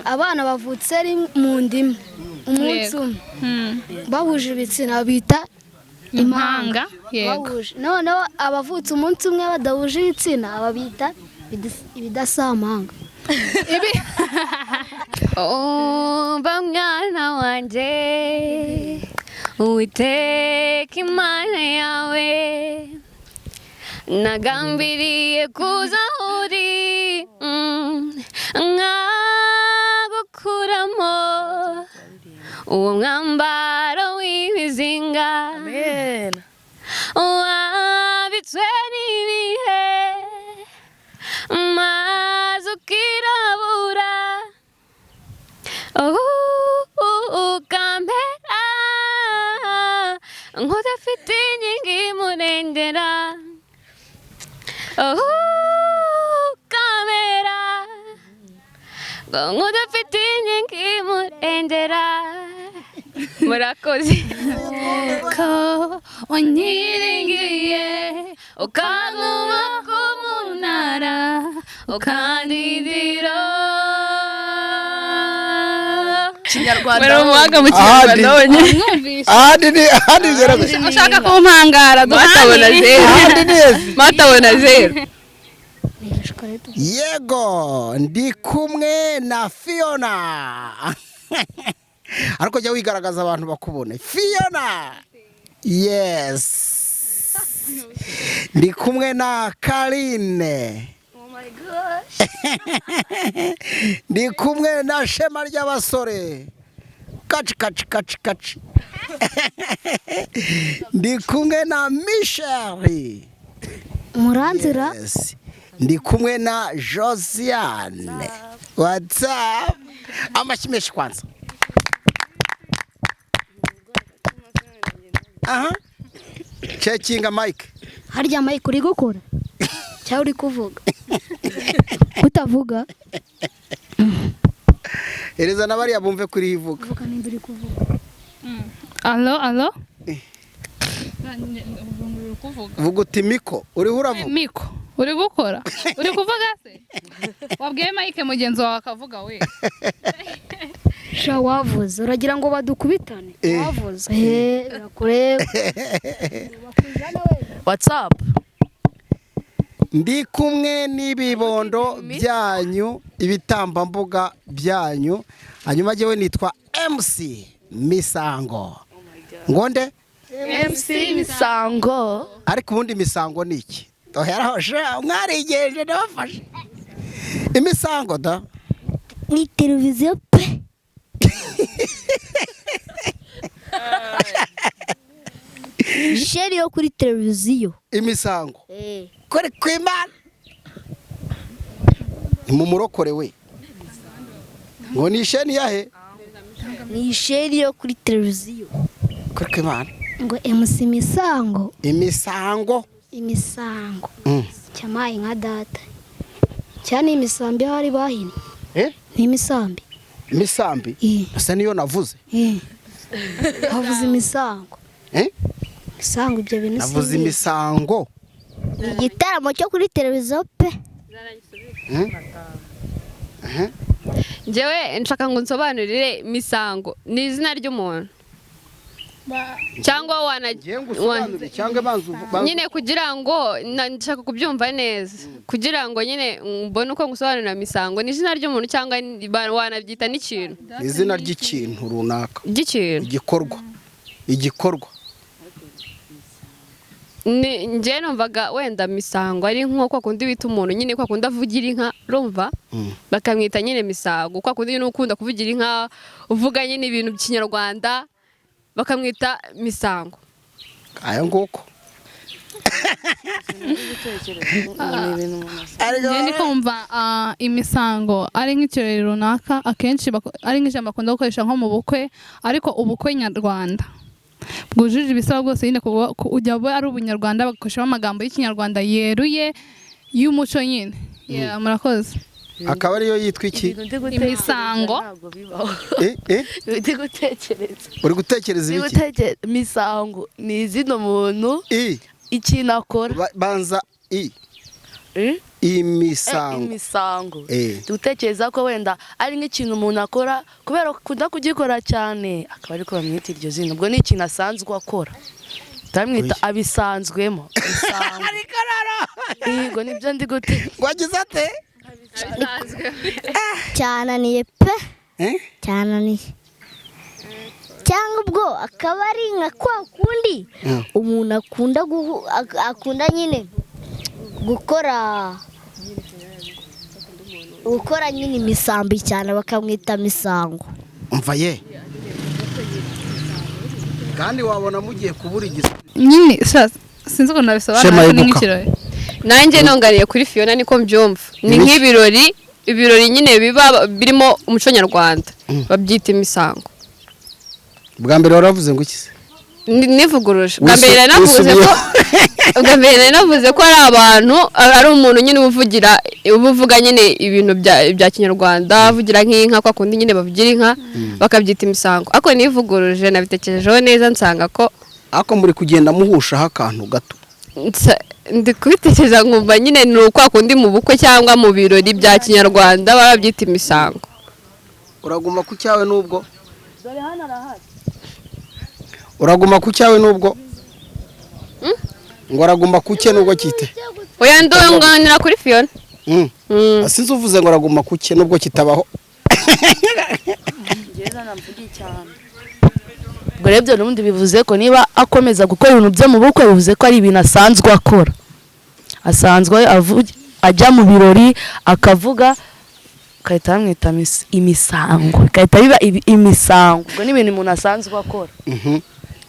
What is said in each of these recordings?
abana bavutse ari mu ndimi umunsi umwe bahuje ibitsina bita impanga. Bahuje noneho abavutse umunsi umwe badahuje ibitsina ababita ibidasamanga. Mwana wanjye Uwiteka Imana yawe nagambiriye kuza uri nkagukuramo uwo mwambaro w'ibizinga wabitswe n'ibihe maze ukirabura ukambera nk'udafite inkingi imurengera ukambera nk'udafite inkingi imurengera. Murakoze ko wanyiringiye ukankuma ku munara ukandindira Kinyarwanda umuhaga mu Kinyarwanda ahandi ushaka kumpangara duhabona zero yego ndi kumwe na Fiona ariko jya wigaragaza abantu bakubone Fiona. Yes, ndi kumwe na Karine. Oh my gosh. Ndi kumwe na Shema ry'abasore. Kaci. Ndi kumwe na Michelle Muranzira. Yes. Ndi kumwe na Josiane. What's up? Amashimeshi kwanza. Aha. Checkinga mic. Harya mic uri gukora? Cyangwa uri kuvuga? Utavuga? Ereza nabari bumve kuri ivuga. Vuga nimba uri kuvuga. Allo? Vuga uti Miko, uri huravuga? Miko, uri gukora? Uri kuvuga se? Wabwiye Mike mugenzi wawe akavuga we. Sha wavuze, uragira ngo badukubitane? Wavuze. Birakureba. What's up? Ndi kumwe n'ibibondo byanyu, ibitambambuga byanyu. Hanyuma jewe nitwa MC Misango. Ngonde? MC Misango. Ariko ubundi Misango ni iki? Dohera sha mwarigenje ndabafashe. Imisango da ni televiziyo pe. Sheri yo kuri televiziyo. Imisango. Kore kwimana. Mu murokore we. Ngo ni sheni yahe? Ni sheri yo kuri televiziyo. Kore kwimana. Ngo MC Misango. Imisango. Cyamaye nka data. Cyane imisambi hari bahini. Ni imisambi. Imisambi? Asa niyo navuze. Havuze imisango. Misango ibyo bintu. Navuze imisango. Igitaramo cyo kuri televiziyo pe. Njyewe nshaka ngo nsobanurire Misango ni izina ry'umuntu cyangwa nyine kugira ngo nshaka kubyumva neza kugira ngo nyine mbone uko ngusobanurira Misango ni izina ry'umuntu cyangwa wanabyita n'ikintu izina ry'ikintu runaka igikorwa njye numvaga wenda Misango ari nk'uko kundi bita umuntu nyine kwa kundi avugira inka rumva bakamwita nyine Misango kwa kundi n'ukunda kuvugira inka uvuga nyine ibintu by'ikinyarwanda bakamwita Misango ayo nguko Njye kumva imisango ari nk'ikirori runaka akenshi ari nk'ijambo bakunda gukoresha nko mu bukwe ariko ubukwe nyarwanda bwujuje ibisaba bwose nyine ujya ari ubunyarwanda bagakoreshaho amagambo y'ikinyarwanda yeruye y'umuco nyine murakoze akaba ariyo yitwa iki imisango uri gutekereza ibiki Misango ni izina umuntu ikintu akora banza imisango dutekereza ko wenda ari nk'ikintu umuntu akora kubera kunda kugikora cyane akaba ariko bamwita iryo zina ubwo ni ikintu asanzwe akora tamwita abisanzwemo yego nibyo ndi gute wagize ate cyananiye pe cyananiye cyangwa ubwo akaba ari nka kwa kundi umuntu akunda nyine gukora nyine imisambi cyane bakamwita misango umva ye kandi wabona mugiye kubura igisubizo nyine sinzi ukuntu nabisobanura ariko ni nk'ikirori nanjye nongariye kuri Fiona niko mbyumva ni nk'ibirori nyine biba birimo umuco nyarwanda babyita imisango bwa mbere waravuze ngo iki se nivuguruje bwa mbere navuze ko ari abantu ari umuntu nyine uvuga nyine ibintu bya kinyarwanda avugira nk'inka kwa kundi nyine bavugira inka bakabyita imisango ariko nivuguruje nabitekerejeho neza nsanga ko ako muri kugenda muhushaho akantu gato ndi kubitekereza nkumva nyine ni ukwa kundi mu bukwe cyangwa mu birori bya kinyarwanda barabyita imisango uraguma ku cyawe n'ubwo uraguma ku cyawe n'ubwo ngo araguma ku cye n'ubwo kite oya ndonganira kuri Fiona sinzi uvuze ngo araguma ku cye n'ubwo kitabaho ubwo rero ibyo n'ubundi bivuze ko niba akomeza gukora ibintu byo mu bukwe bivuze ko ari ibintu asanzwe akora asanzwe ajya mu birori akavuga ukahita bamwita imisango ikahita biba imisango ubwo ni ibintu umuntu asanzwe akora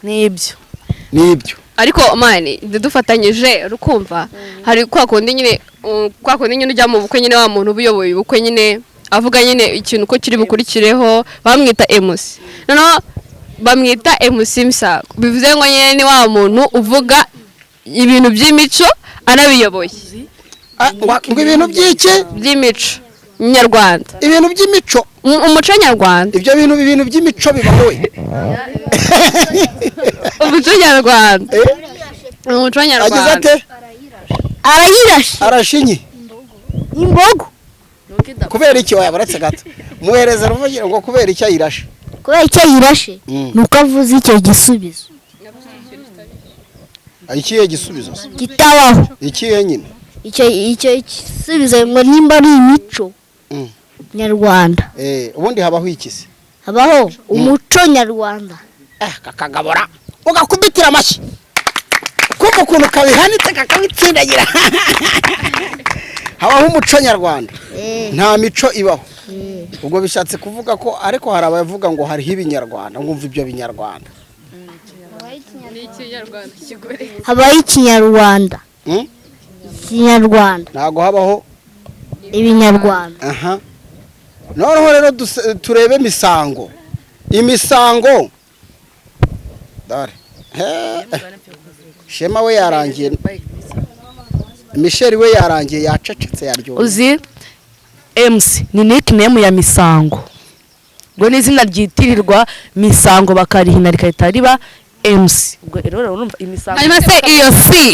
nibyo ariko mani dufatanyije rukumva hari kwa kundi nyine ujya mu bukwe nyine wa muntu ubuyoboye ubukwe nyine avuga nyine ikintu ko kiri bukurikireho bamwita MC noneho bamwita MC misango bivuze ngo nyine ni wa muntu uvuga ibintu by'imico anabiyoboye ngo ibintu by'iki by'imico nyarwanda ibintu by'imico umuco nyarwanda ibyo bintu by'imico bibaho umuco nyarwanda umuco nyarwanda agize ate arashinye imbogo kubera iki wayabaretse gato muhereza ruvugira ngo kubera iki ayirashe nuko avuze icyo gisubizo ikihe gisubizo kitabaho ikihe nyine icyo gisubizo ngo nimba ari imico nyarwanda ubundi habaho iki se habaho umuco nyarwanda kakagabura ugakubitira amashyi kumva ukuntu kabihanitse kakabitsindagira habaho umuco nyarwanda nta mico ibaho ubwo bishatse kuvuga ko ariko hari abavuga ngo hariho ibinyarwanda ngumva ibyo binyarwanda habaho ikinyarwanda ntago habaho ibinyarwanda noneho rero turebe imisango dare Shema we yarangiye Michel we yarangiye yacecetse yaryoye uzi MC ni nickname ya misango ngo ni izina ryitirirwa misango bakarihina rikahita riba MC ubwo rero urumva imisango hanyuma se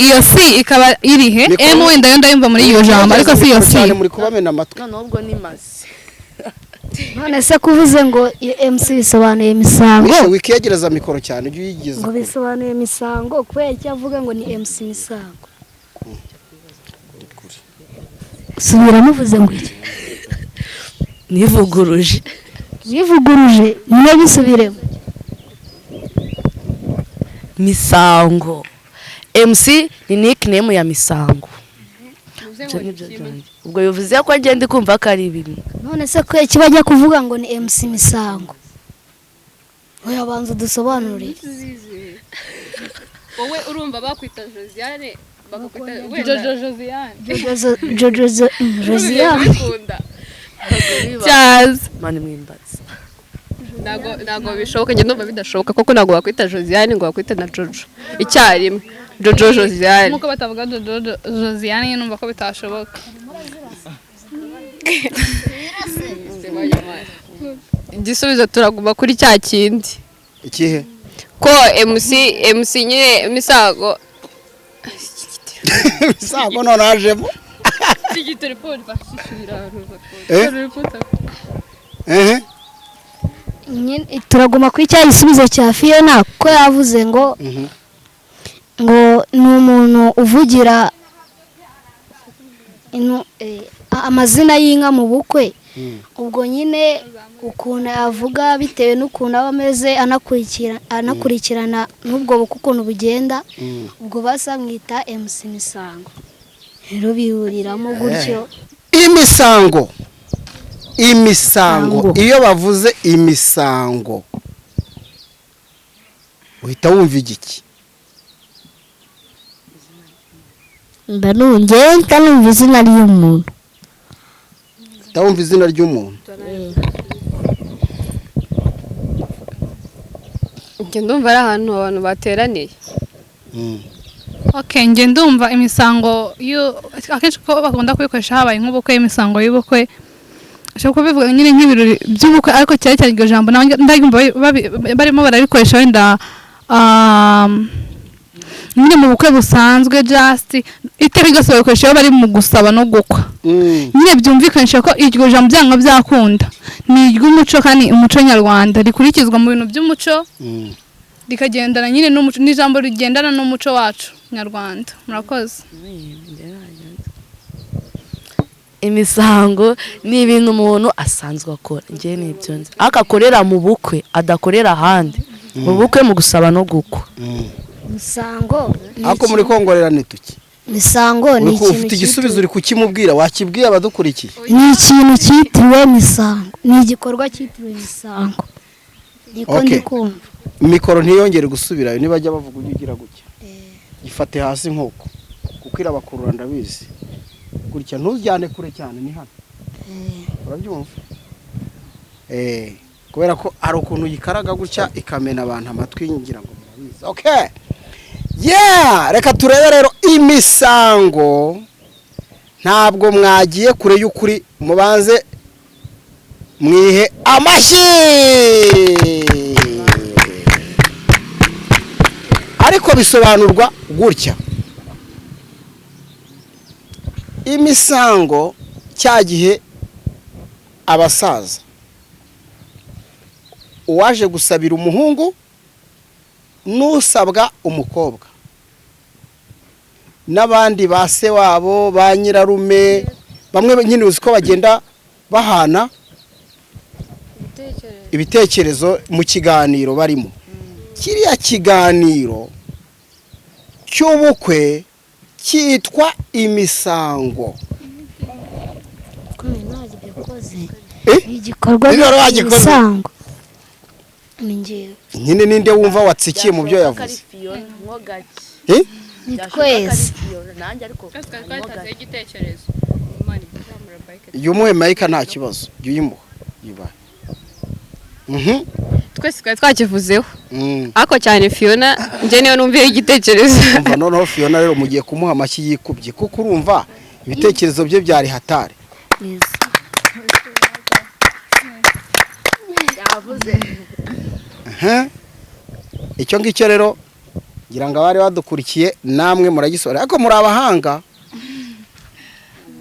iyo C ikaba irihe M wenda yo ndayumva muri iyo jambo ariko si iyo C muri kubamena amatwi nubwo ni mazi none se kuvuze ngo MC bisobanuye imisango wikiyegereza mikoro cyane ujye uyigeza ngo bisobanuye imisango kubera icyo avuga ngo ni MC misango subira muvuze ngo iki nivuguruje niyo bisubiremo misango MC ni nickname ya misango ubwo bivuze ko agenda kumva ko ari ibintu none se ko iki bajya kuvuga ngo ni MC misango oya banza dusobanurire wowe urumva bakwita Josiane Josiane Jazz mani mwimbaza ntago bishoboka njye ndumva bidashoboka kuko ntago bakwita Josiane ngo bakwite na Jojo icyarimwe Jojo Josiane nkuko batavuga Jojo Josiane numva ko bitashoboka igisubizo turaguma kuri cya kindi ikihe ko MC nyine misago misango none hajemo Iki telefone bashishira turaguma kuri cya gisubizo cya Fiona ko yavuze ngo ni umuntu uvugira amazina y'inka mu bukwe. Ubwo nyine ukuntu yavuga bitewe n'ukuntu aba ameze anakurikirana n'ubwo bukwe ukuntu bugenda, ubwo basamwita MC Misango. Rero bihuriramo gutyo imisango. Iyo bavuze imisango uhita wumva igiki? Ndanumva izina ry'umuntu. Ndumva izina ry'umuntu. Njye ndumva ari ahantu abantu bateraniye. Okay, njye ndumva imisango akenshi ko bakunda kubikoresha habaye nk'ubukwe, imisango y'ubukwe. Ashobora kubivuga nyine nk'ibirori by'ubukwe, ariko cyane cyane iryo jambo ndayumva barimo barabikoresha wenda nyine mu bukwe busanzwe just iteka ryose babikoresha iyo bari mu gusaba no gukwa. Nyine byumvikanisha ko iryo jambo byanga byakunda ni iry'umuco kandi umuco nyarwanda rikurikizwa mu bintu by'umuco rikagendana nyine n'umuco, n'ijambo rigendana n'umuco wacu nyarwanda. Murakoze. Imisango ni ibintu umuntu asanzwe akora, njye nibyo nzi, akakorera mu bukwe adakorera ahandi, mu bukwe mu gusaba no gukwa. Misango ako muri kongorera nituki? Misango ni ikintu ufite igisubizo uri kukimubwira, wakibwiye abadukurikiye? Ni ikintu cyitiriwe misango, ni igikorwa cyitiriwe misango. Niko ndikumva. Mikoro ntiyongere gusubirayo, nibajya bavuga ugira gutya ifate hasi nk'uko kuko irabakurura ndabizi gutya, ntujyane kure cyane, ni hano urabyumva? Kubera ko ari ukuntu yikaraga gutya ikamena abantu amatwi, ngira ngo murabizi. Okay, reka turebe rero imisango. Ntabwo mwagiye kure y'ukuri, mubanze mwihe amashyi. Ariko bisobanurwa gutya: imisango cyagihe abasaza uwaje gusabira umuhungu n'usabwa umukobwa n'abandi base wabo ba nyirarume, bamwe nyine uzi ko bagenda bahana ibitekerezo mu kiganiro barimo. Kiriya kiganiro cy'ubukwe cyitwa imisango. Igikorwa cy'imisango nyine ninde wumva watsikiye mu byo yavuze? Ni twese. Yumuhe Mike nta kibazo, yuyimuha yubaye. Twese twari twakivuzeho. Ako cyane Fiona nje niyo numviye igitekerezo. Umva noneho Fiona rero mugiye kumuha amashyi yikubye kuko urumva ibitekerezo bye byari hatari. Yavuze. Icyo ngicyo rero ngira ngo abari badukurikiye namwe muragisora, ariko muri abahanga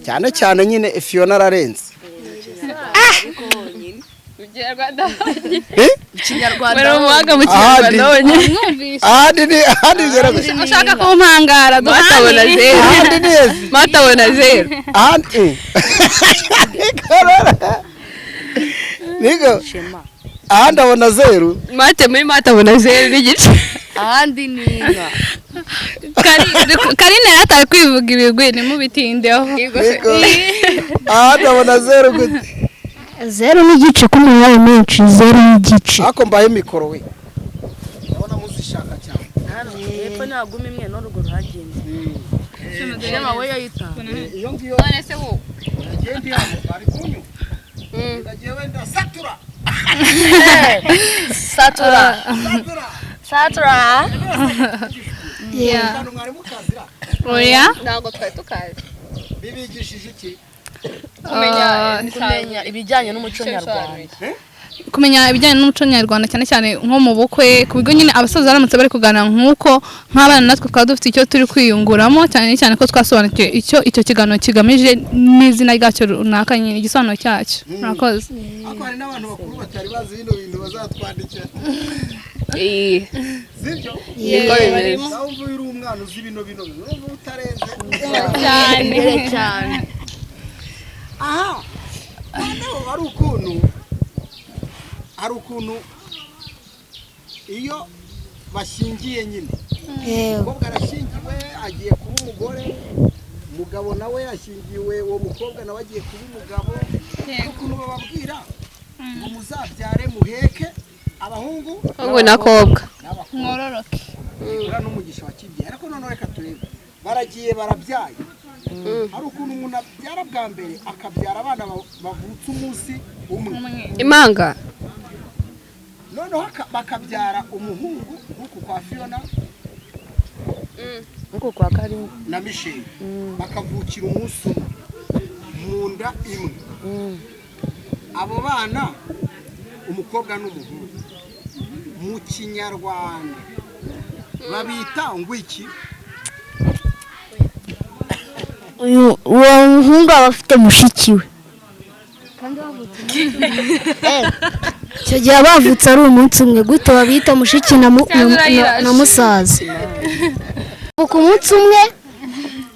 cyane cyane nyine Fiona ararenze. Ikinyarwanda umuhaga mu Kinyarwanda wonyine. Ahandi ushaka kumpangara matabona zero. Matabona zero. Nigo ahandi abona zero. Mate muri matabona zero n'igice. Ahandi ni inka. Karine yataye kwivuga ibigwi ni mu bitindeho. Ahandi abona zero gute? Zero n'igice ku mubare menshi, zero n'igice. Ako mbaye mikoro we. Ndabona muzishaka cyane. Hepfo naguma imwe n'urugo ruhagenda. Shema we yayita. Iyo ngiyo. None se wo. Yagendi hano bari kunyu. Ndagiye wenda satura. Satura. Oya. Ntabwo twari tukazi. Bibigishije iki? kumenya ibijyanye n'umuco nyarwanda. kumenya ibijyanye n'umuco nyarwanda cyane cyane nko mu bukwe ku bigo nyine abasaza baramutse bari kuganira nk'uko nk'abana natwe twaba dufite icyo turi kwiyunguramo cyane cyane ko twasobanukiwe icyo kiganiro kigamije n'izina ryacyo runaka nyine igisobanuro cyacyo. Murakoze. Ariko hari n'abantu bakuru batari bazi bino bintu bazatwandikira. Sibyo? Yego barimo. Nawe uvuye uri umwana uzi bino urumva utarenze cyane. aha noneho hari ukuntu iyo bashingiye nyine umukobwa arashingiwe agiye kuba umugore, umugabo nawe yashingiwe, uwo mukobwa nawe agiye kuba umugabo, ukuntu bababwira ngo muzabyare muheke abahungu n'akobwa Mwororoke. ura n'umugisha wa kibyeyi. Ariko noneho reka turebe baragiye barabyaye, hari ukuntu umuntu abyara bwa mbere akabyara abana bavutse umunsi umwe impanga, noneho bakabyara umuhungu nk'uku kwa Fiona Nk'uko kwa Karinga na Michelle bakavukira umunsi umwe mu nda imwe. Abo bana umukobwa n'umuhungu mu Kinyarwanda babita ngwiki. uwo muhungu aba afite mushiki we icyo gihe bavutse ari umunsi umwe, gute babita mushiki na musaza ku munsi umwe.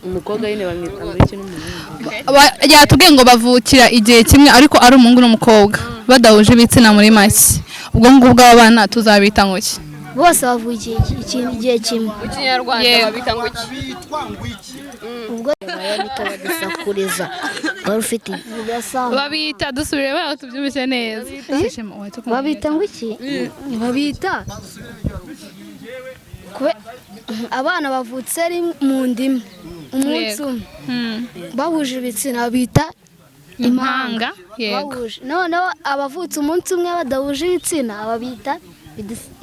umukobwa nyine bamwita ngwiki n'umuhungu. Yatubwiye ngo bavukira igihe kimwe ariko ari umuhungu n'umukobwa badahuje ibitsina muri make. Ubwo ngubwo aba bana tuzabita ngo ki? Bose bavukiye igihe kimwe. mu Kinyarwanda babita ngo iki? Bitwa ngwiki. Ubwo bagisakuriza wari ufite ibidasanzwe Babita dusubire baho tubyumvise neza. babita ngo iki? Babita abana bavutse ari mu ndimi umunsi umwe bahuje ibitsina bita impanga. Yego. bahuje. Noneho abavutse umunsi umwe badahuje ibitsina babita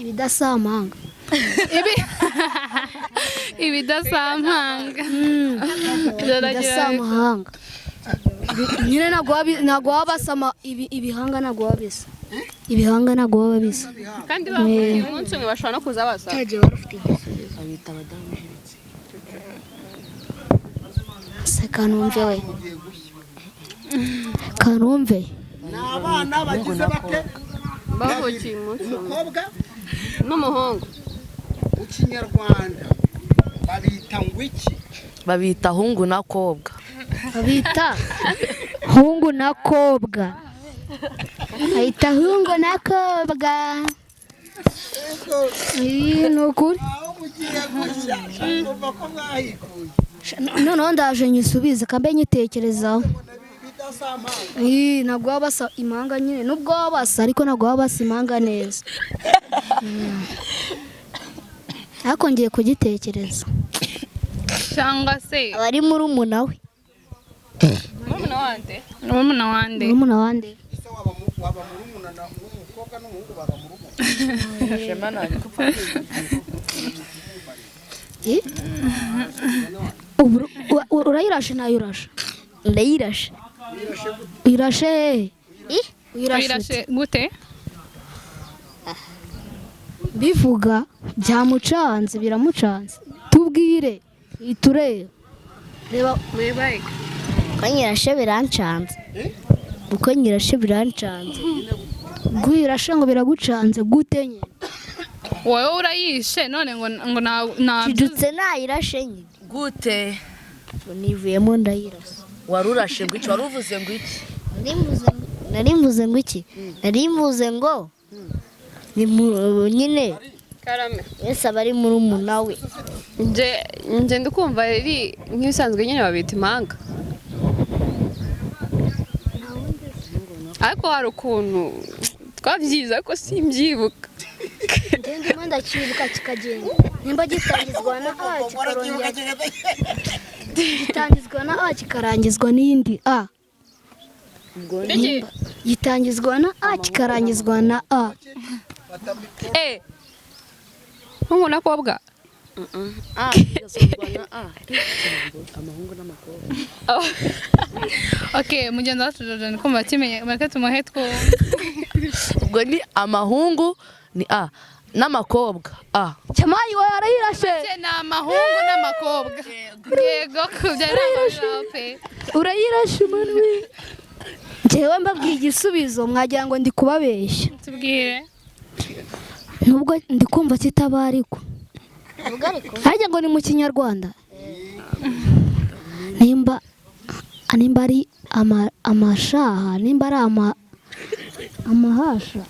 ibidasamanga. Ibidasamanga. Ibidasamahanga nyine ntabwo waba basama ibihanga, ntabwo waba bisa ibihanga, ntabwo waba bisa kandi bavukiye umunsi umwe bashobora no kuza basa. cyagiye wari ufite igisubizo babita abadamu. se kanumve we kanumve Ni abana bagize bate bavukiye umunsi umwe umukobwa n'umuhungu. mu Kinyarwanda babita ngwiki. Babita hungu na kobwa. babita hungu na kobwa, ahita hungu na kobwa. Iyi ni ukuri. Aho mugiye gushya numva ko mwahikuye Noneho ndaje nyisubize kambe nyitekerezaho. bidasamanga. Iyi ntabwo waba basa impanga nyine, nubwo waba basa ariko ntabwo waba basa impanga neza. Ariko ngiye kugitekereza. Cyangwa se Abari muri umuna we. Murumuna wande? murumuna wande. Umuna wande. Ese waba murumuna n'umukobwa n'umuhungu baba murumuna. Shema nani kupfa. Urayirashe nayo urashe. Ndayirashe. Irashe. Wirashe gute? Bivuga byamucanze biramucanze. Tubwire iturebe. Reba Mwebaye. kanyirashe birancanze. Uko nyirashe birancanze. Gwirashe ngo biragucanze gute nye. Wowe urayishe none ngo na Kidutse nayirashe nye. Gute Nivuyemo ndayirasa. warurashe ngwiki waruvuze ngwiki. Narimvuze ngo iki? Narimvuze ngo ni nyine Karame. Yesu abari muri umuna we. Nje ndikumva riri nk'ibisanzwe nyine babita impanga. Ariko hari ukuntu twabyiza ko simbyibuka. Ndimo ndakibuka kikagenda. Nimba gitangizwa na A kikarongera. Gitangizwa na A kikarangizwa n'indi A. Gitangizwa na A kikarangizwa na A. Hungu na kobwa. amahungu n'amakobwa. Okay, mugenzi wacu Jojo niko mbakimenye mareke tumuhe twumve. Ubwo ni amahungu ni a n'amakobwa a. Cyamayi we arayirashe. Ni amahungu n'amakobwa. Yego kubyara pe. Urayirashe manwi. Jewe mbabwiye igisubizo mwagira ngo ndi kubabeshya. Tubwire. Nubwo ndi kumva kitabariko. Hajya ngo ni mu Kinyarwanda. Nimba ari amashaha, nimba ari amahasha.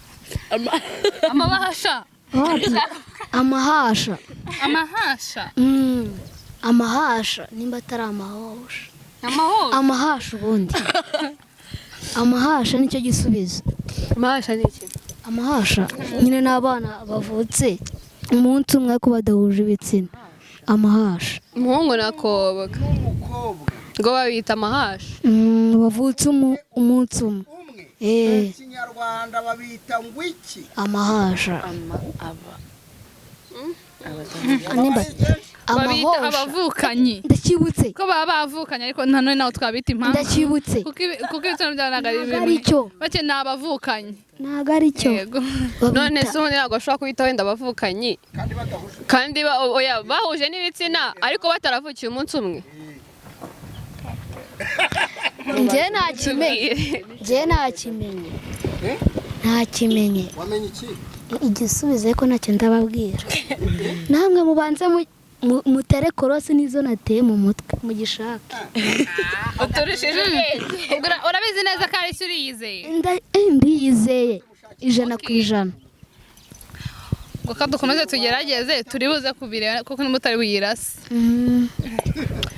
Amahasha. Amahasha. Amahasha. Amahasha nimba atari amahosha. amahosha ubundi. Amahasha nicyo gisubizo. amahasha ni iki? Amahasha nyine n'abana bavutse umunsi umwe ko badahuje ibitsina. Amahasha. Umuhungu n'akobwa ngo babita amahasha. Bavutse umunsi umwe. Kinyarwanda babita ngwiki. Amahasha. Babita abavukanyi. Ndakibutse. Ko baba bavukanye ariko nta none naho twabita impamvu. Ndakibutse. Kuko ibitsina by'abana ari bimwe. Aricyo. Bake ni abavukanyi. Ntago aricyo. Yego. None se ubundi ntabwo bashobora kubita wenda abavukanyi kandi bahuje n'ibitsina ariko bataravukiye umunsi umwe. Njye ntakimenye. Wamenye iki? Igisubizo ko ntacyo ndababwira. Namwe mubanze mutere korosi nizo nateye mu mutwe mugishaka. Uturishije urabizi neza ko ari suri yizeye. Ndiyizeye 100%. Ngo dukomeze tugerageze turibuze kubireba kuko n'umutari buyirase.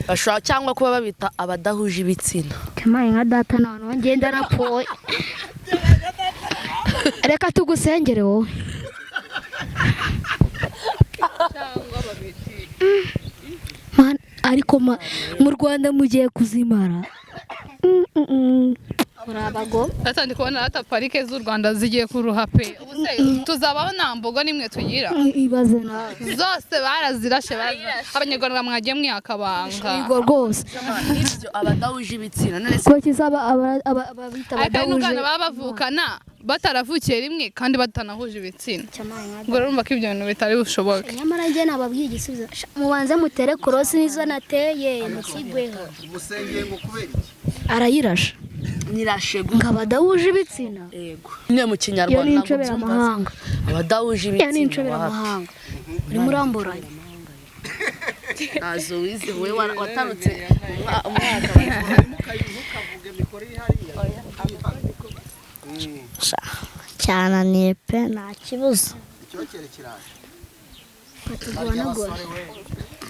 Bashobora cyangwa kuba babita abadahuje ibitsina. Kamaye nka data none ngenda rapoye. Reka tugusengere wowe. Man ariko mu Rwanda mugiye kuzimara. Urabago. Atandi kubona ata parike z'u Rwanda zigiye kuruha pe. Tuzabaho nta mbogo nimwe tugira. Ibaze nawe. Zose barazirashe abanyarwanda mwagiye mwakabanga. Yego rwose. Ibyo abadahuje ibitsina none se Ko kizaba ababita abadahuje. Abana babavukana bataravukiye rimwe kandi batanahuje ibitsina. Ngo urumva ko ibyo bintu bitari bushoboke. Nyamara njye nababwiye igisubizo. Mubanze mutere korosi nizo nateye mukigweho. Umusengeye ngo kubera iki? Arayirasha. nirashe ngabadahuje ibitsina. Yego. Nyine mu Kinyarwanda. Iyo ni incoberamahanga. Abadahuje ibitsina. Iyo ni incoberamahanga. Uri muramburanye. Nazo wize we watarutse umwaka cyane ni pe nta kibuzo. Icyokere kiraje. Patugwanagora.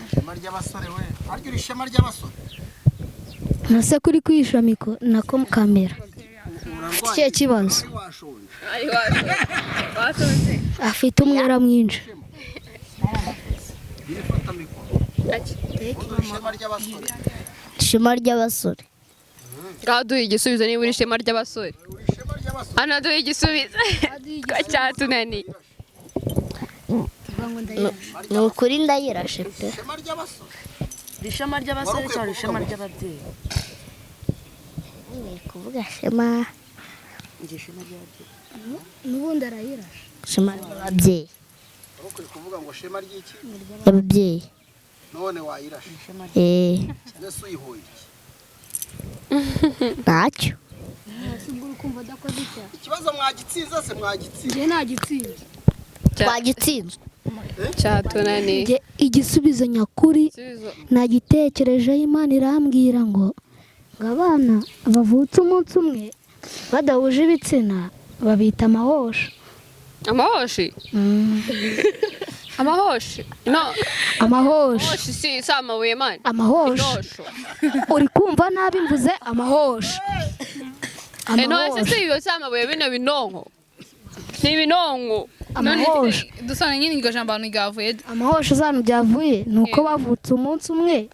Ishema ry'abasore we. Aryo ishema ry'abasore. Nase kuri kwishamiko nako kamera. Kiye kibazo. Afite umwera mwinshi. Ishema ry'abasore. Gaduye igisubizo niba uri ishema ry'abasore. Ana duye igisubizo. Cyatunani. Ni ukuri ndayirashe pe. Ishema ry'abasore cyangwa ishema ry'ababyeyi. Ni kuvuga shema. Ishema ry'ababyeyi. Nubundi arayirashe. Shema ry'ababyeyi. Ukuri kuvuga ngo shema ry'iki? Ababyeyi. None wayirashe. Yesu yihoye iki? Ntacyo. Ikibazo mwagitsinze se mwagitsinze. Nge nagitsinze. Twagitsinze. Cyatunani. Igisubizo nyakuri nagitekereje Imana irambwira ngo abana bavutse umunsi umwe badahuje ibitsina babita amahosha. Amahoshi? Amahoshi? No. Amahosha. Amahoshi si amabuye man. Amahosha. Uri kumva nabi mvuze amahosha. No, se ibyo amabuye bino binonko. Ni binonko. Amahosha. Dusana nyine iryo jambo abantu ryavuye. Amahosha zanu byavuye nuko bavutse umunsi umwe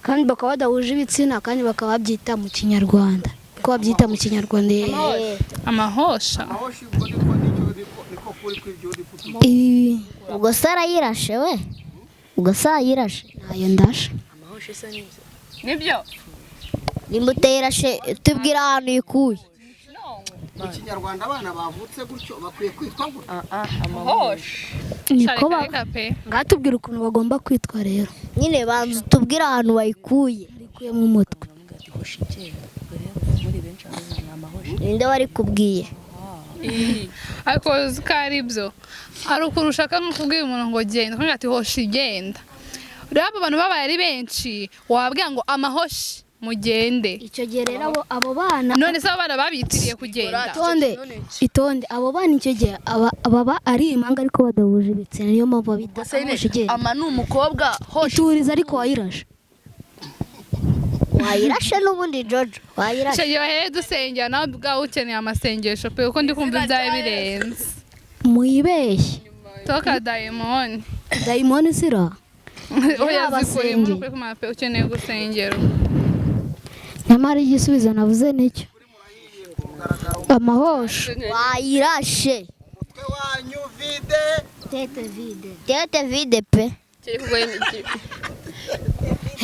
kandi bakaba badahuje ibitsina kandi bakaba babyita mu Kinyarwanda. Ko babyita mu Kinyarwanda. Amahosha. Ahoshi ubwo niko kuri kw'ibyo uri kutumo. Ubwo se arayirashe we? ugasayirashe nayo ndashe nibyo nimba utayirashe tubwira ahantu ikuye mu kinyarwanda abana bavutse gutyo bakwiye kwitwa gutyo niko pe ngatubwira ukuntu bagomba kwitwa rero nyine banza tubwira ahantu bayikuye arikuye mu mutwe ninde wari kubwiye ariko uzi ko ari byo hari ukuntu ushaka nko kubwira umuntu ngo genda ukavuga ati hoshi genda rero abo bantu babaye ari benshi wababwira ngo amahoshi mugende icyo gihe rero abo bana none se abo bana babitiriye kugenda itonde abo bana icyo gihe baba ari impanga ariko badahuje ibitsina niyo mpamvu babita hoshi genda ama ni umukobwa hoshi ituriza ariko wayirashe wayirashe n'ubundi Jojo wayirashe icyo gihe bahereye dusengera nawe ubwawe ukeneye amasengesho pe kuko ndi kumva ibyawe birenze muyibeshye toka dayimoni dayimoni zira oya zikure muri kuri kumara pe ukeneye gusengera nyamara igisubizo navuze nicyo amahosho wayirashe umutwe wanyu vide tete vide pe kiri kugoye n'iki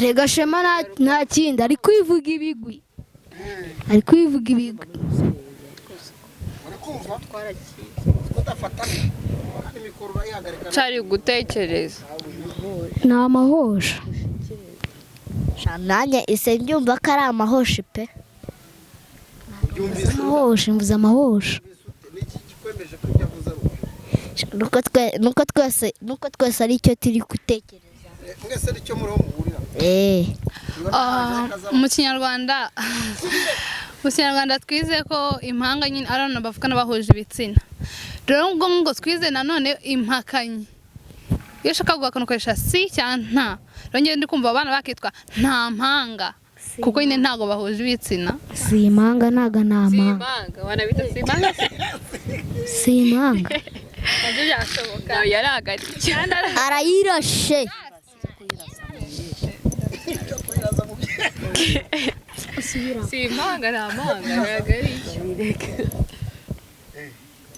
rega shema nta kindi ari kwivuga ibigwi uri kumva udafata imikoro urayihagarika cyari gutekereza ni amahosho nanjye ise mbyumva ko ari amahosho pe amahosho mvuze amahosho niki kikwemeje ko ibyo avuze nuko twese ari cyo turi gutekereza mwese nicyo muriho muhurira mu kinyarwanda twize ko impanga nyine ari abantu bavukana bahuje ibitsina rero ubwo ngo twize nanone impakanyi iyo ushaka guhakana ukoresha si cyangwa nta rero njyewe ndi kumva abana bakitwa nta mpanga kuko nyine ntabwo bahuje ibitsina si impanga ntago nta mpanga impanga wanabita si impanga si impanga nabyo byashoboka yarahagaritse arayirashe si impanga nta mpanga yarahagaritse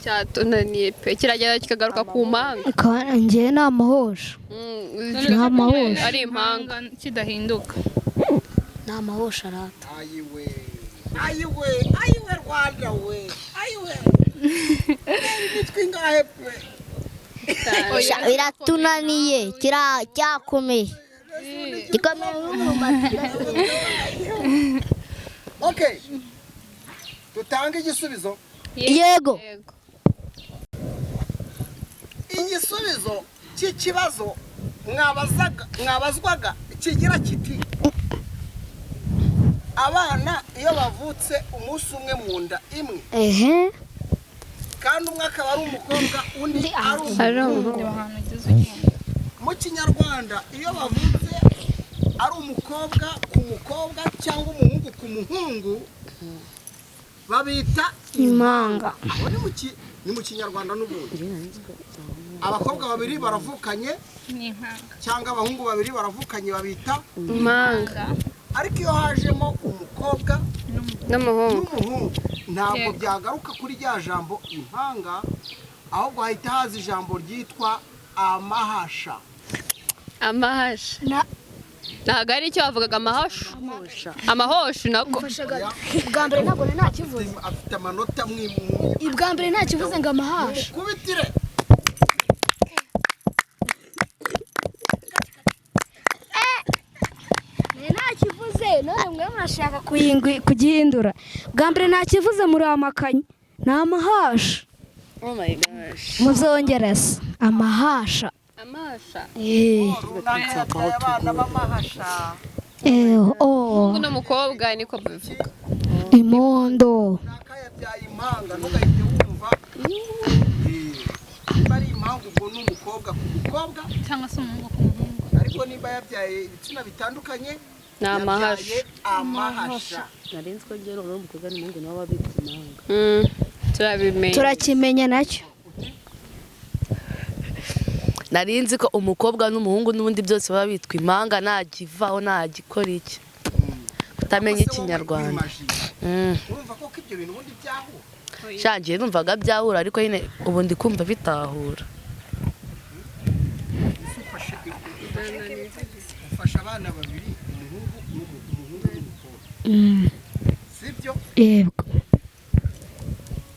cyatunaniye pe kiragenda kikagaruka ku mpanga njyewe ni amahosho ni amahosho ari impanga kidahinduka ni amahosho arata ayiwe Rwanda we ayiwe nitwe ngahe pe biratunaniye cyakomeye okay tutange igisubizo yego igisubizo cy'ikibazo mwabazwaga kigira kiti abana iyo bavutse umunsi umwe mu nda imwe kandi umwe akaba ari umukobwa undi ari umuhungu mu kinyarwanda iyo bavutse ari umukobwa ku mukobwa cyangwa umuhungu ku muhungu babita impanga ni mu kinyarwanda n'ubundi abakobwa babiri baravukanye cyangwa abahungu babiri baravukanye babita impanga ariko iyo hajemo umukobwa n'umuhungu ntabwo byagaruka kuri rya jambo impanga ahubwo hahita haza ijambo ryitwa amahasha ntabwo ari icyo bavugaga amahosho nako bwa mbere ntabwo ntakivuze afite amanota ibwa mbere ntakivuze ngo amahasha kubitire ntakivuze none mwe murashaka kugihindura bwa mbere ntakivuze muri amakanyi ni amahasha muzongereza amahasha umuhungu n'umukobwa niko bivuga imondo nakayabyaye impanga ntugahite wumva niba ari impanga ubwo ni umukobwa ku mukobwa cyangwa se umuhungu ku muhungu ariko niba yabyaye ibitsina bitandukanye ni amahasha narenze ko ngero n'umukobwa n'umuhungu nabo babita impanga turabimenya turakimenya nacyo narinzi ko umukobwa n'umuhungu n'ubundi byose baba bitwa impanga ntagivaho ntagikora iki kutamenya ikinyarwanda urumva ko ibyo bintu ubundi byahura shangiye numvaga byahura ariko nyine ubu ndi kumva bitahura sibyo yego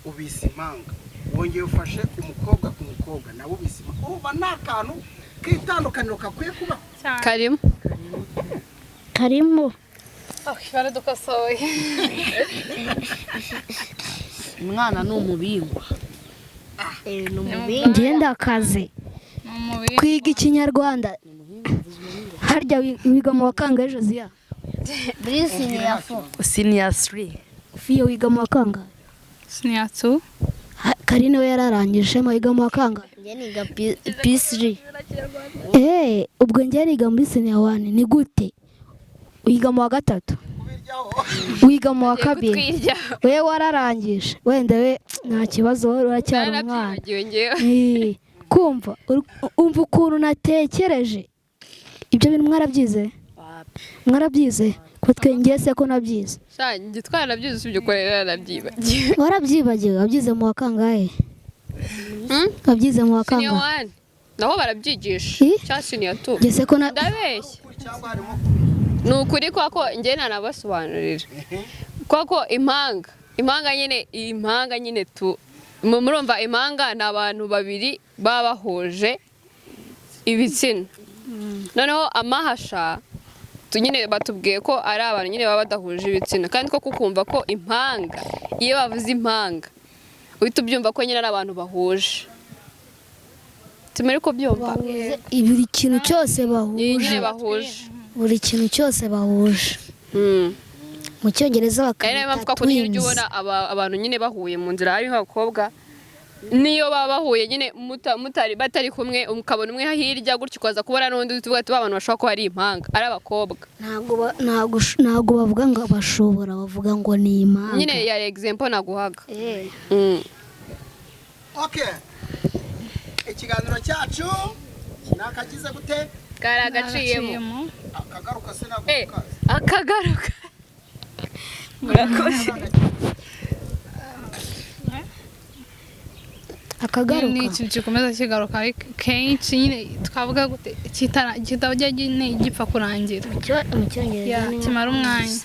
ubise impanga wongeye ufashe umukobwa ku mukobwa nawe ubise impanga uba nta kantu k'itandukaniro kakwiye kuba karimo karimo baradukosoye umwana ni umubingwa ngenda akazi kwiga ikinyarwanda harya wiga mu wakangahe Josiya senior 3 Fiyo wiga mu wakangahe siniyatsu Karine we yararangije wiga mu wakangahe njye niga P3 ubwo njye niga muri senior 1 ni gute wiga mu wa gatatu wiga mu wa kabiri we wararangije wenda we nta kibazo uracyari umwana kumva umva ukuntu natekereje ibyo bintu mwarabyize ko twengeye se ko nabyize njye twarabyize usibye ko rero narabyibagiwe warabyibagiwe wabyize mu wa kangahe wabyize mu wa kangahe naho barabyigisha cyangwa senior 2 ngese ko ndabeshya ni ukuri ko njye nanabasobanurira ko impanga nyine murumva impanga ni abantu babiri baba bahuje ibitsina noneho amahasha nyine batubwiye ko ari abantu nyine baba badahuje ibitsina kandi ko kukumva ko impanga iyo bavuze impanga uhita ubyumva ko nyine ari abantu bahuje tumere ko byumva buri kintu cyose nyine bahuje bahuje buri kintu cyose bahuje mu cyongereza bakabita twins ubona abantu nyine bahuye mu nzira hariho abakobwa niyo baba bahuye nyine batari kumwe ukabona umwe hirya gutyo ukaza kubona n'undi tuvuga ati abantu bashobora kuba ari impanga ari abakobwa ntabwo bavuga ngo bashobora bavuga ngo ni impanga nyine ya example naguhaga okay ikiganiro cyacu nakagize gute karagaciyemo akagaruka se nagukaza akagaruka murakoze akagaruka ni ikintu gikomeza kigaruka kenshi nyine twavuga gute kitajya gipfa kurangira mu cyongereza kimara umwanya